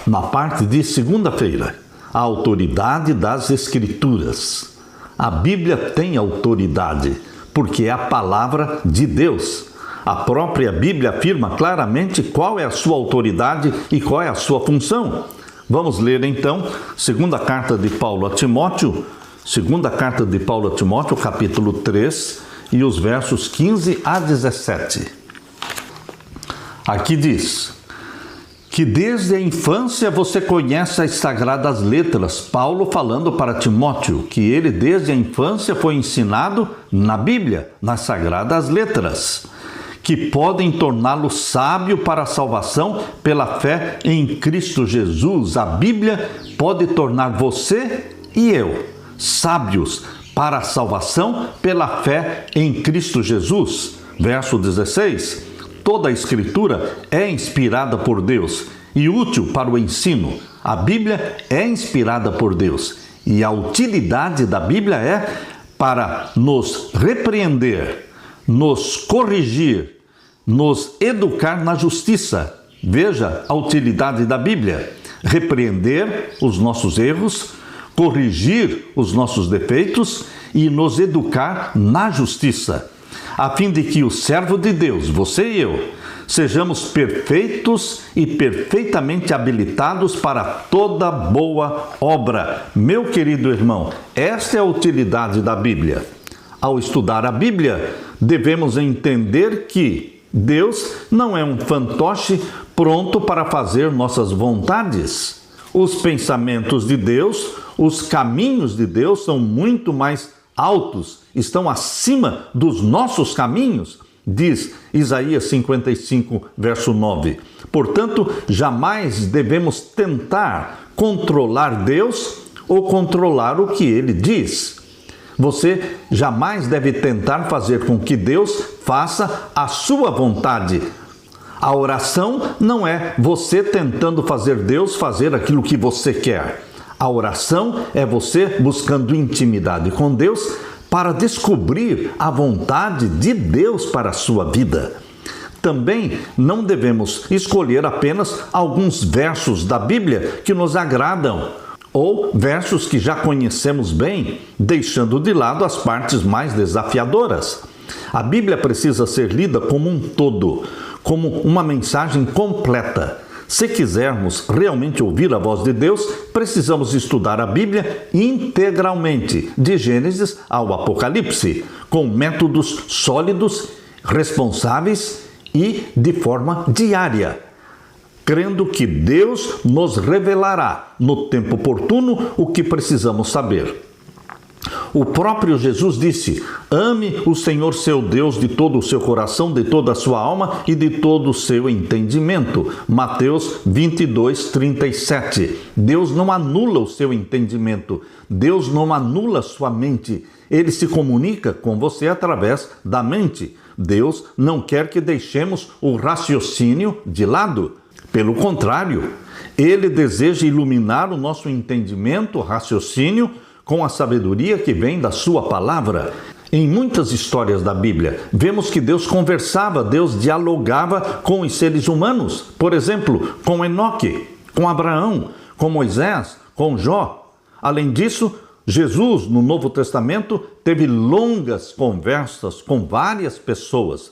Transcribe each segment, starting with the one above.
na parte de segunda-feira, a autoridade das Escrituras. A Bíblia tem autoridade, porque é a palavra de Deus. A própria Bíblia afirma claramente qual é a sua autoridade e qual é a sua função. Vamos ler então, segunda carta de Paulo a Timóteo, capítulo 3, e os versos 15 a 17. Aqui diz: que desde a infância você conhece as sagradas letras. Paulo falando para Timóteo que ele desde a infância foi ensinado na Bíblia, nas sagradas letras, que podem torná-lo sábio para a salvação pela fé em Cristo Jesus. A Bíblia pode tornar você e eu sábios para a salvação pela fé em Cristo Jesus. Verso 16: toda a Escritura é inspirada por Deus e útil para o ensino. A Bíblia é inspirada por Deus e a utilidade da Bíblia é para nos repreender, nos corrigir, nos educar na justiça. Veja a utilidade da Bíblia: repreender os nossos erros, corrigir os nossos defeitos e nos educar na justiça, a fim de que o servo de Deus, você e eu, sejamos perfeitos e perfeitamente habilitados para toda boa obra. Meu querido irmão, esta é a utilidade da Bíblia. Ao estudar a Bíblia, devemos entender que Deus não é um fantoche pronto para fazer nossas vontades. Os pensamentos de Deus, os caminhos de Deus são muito mais altos, estão acima dos nossos caminhos, diz Isaías 55, verso 9. Portanto, jamais devemos tentar controlar Deus ou controlar o que Ele diz. Você jamais deve tentar fazer com que Deus faça a sua vontade. A oração não é você tentando fazer Deus fazer aquilo que você quer. A oração é você buscando intimidade com Deus para descobrir a vontade de Deus para a sua vida. Também não devemos escolher apenas alguns versos da Bíblia que nos agradam, ou versos que já conhecemos bem, deixando de lado as partes mais desafiadoras. A Bíblia precisa ser lida como um todo, como uma mensagem completa. Se quisermos realmente ouvir a voz de Deus, precisamos estudar a Bíblia integralmente, de Gênesis ao Apocalipse, com métodos sólidos, responsáveis e de forma diária, crendo que Deus nos revelará no tempo oportuno o que precisamos saber. O próprio Jesus disse: ame o Senhor seu Deus de todo o seu coração, de toda a sua alma e de todo o seu entendimento. Mateus 22, 37. Deus não anula o seu entendimento. Deus não anula sua mente. Ele se comunica com você através da mente. Deus não quer que deixemos o raciocínio de lado. Pelo contrário, Ele deseja iluminar o nosso entendimento, raciocínio, com a sabedoria que vem da sua palavra. Em muitas histórias da Bíblia, vemos que Deus conversava, Deus dialogava com os seres humanos. Por exemplo, com Enoque, com Abraão, com Moisés, com Jó. Além disso, Jesus, no Novo Testamento, teve longas conversas com várias pessoas.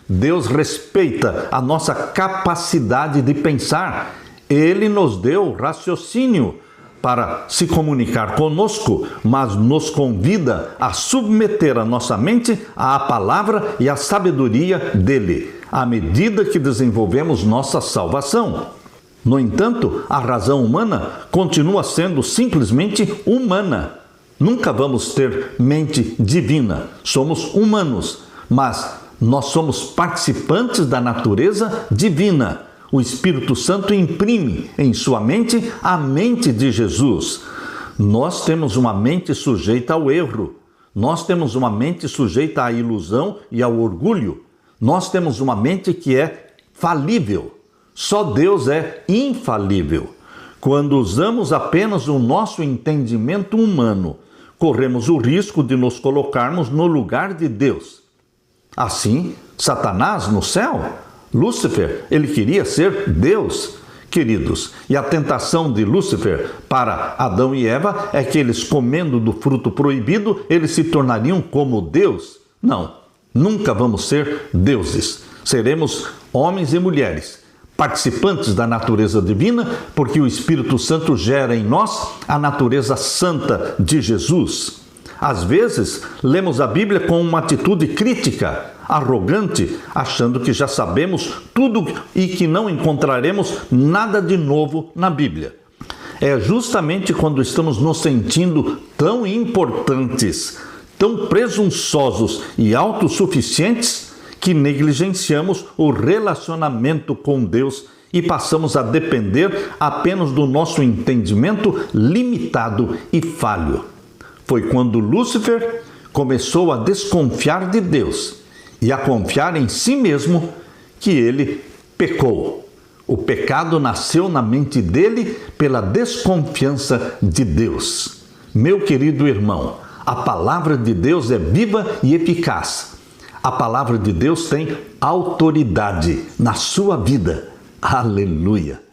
Deus respeita a nossa capacidade de pensar. Ele nos deu raciocínio para se comunicar conosco, mas nos convida a submeter a nossa mente à palavra e à sabedoria dele, à medida que desenvolvemos nossa salvação. No entanto, a razão humana continua sendo simplesmente humana. Nunca vamos ter mente divina. Somos humanos, mas nós somos participantes da natureza divina. O Espírito Santo imprime em sua mente a mente de Jesus. Nós temos uma mente sujeita ao erro. Nós temos uma mente sujeita à ilusão e ao orgulho. Nós temos uma mente que é falível. Só Deus é infalível. Quando usamos apenas o nosso entendimento humano, corremos o risco de nos colocarmos no lugar de Deus. Assim, Satanás no céu, Lúcifer, ele queria ser Deus, queridos. E a tentação de Lúcifer para Adão e Eva é que eles, comendo do fruto proibido, eles se tornariam como Deus. Não, nunca vamos ser deuses. Seremos homens e mulheres, participantes da natureza divina, porque o Espírito Santo gera em nós a natureza santa de Jesus. Às vezes, lemos a Bíblia com uma atitude crítica, arrogante, achando que já sabemos tudo e que não encontraremos nada de novo na Bíblia. É justamente quando estamos nos sentindo tão importantes, tão presunçosos e autossuficientes, que negligenciamos o relacionamento com Deus e passamos a depender apenas do nosso entendimento limitado e falho. Foi quando Lúcifer começou a desconfiar de Deus e a confiar em si mesmo que ele pecou. O pecado nasceu na mente dele pela desconfiança de Deus. Meu querido irmão, a palavra de Deus é viva e eficaz. A palavra de Deus tem autoridade na sua vida. Aleluia!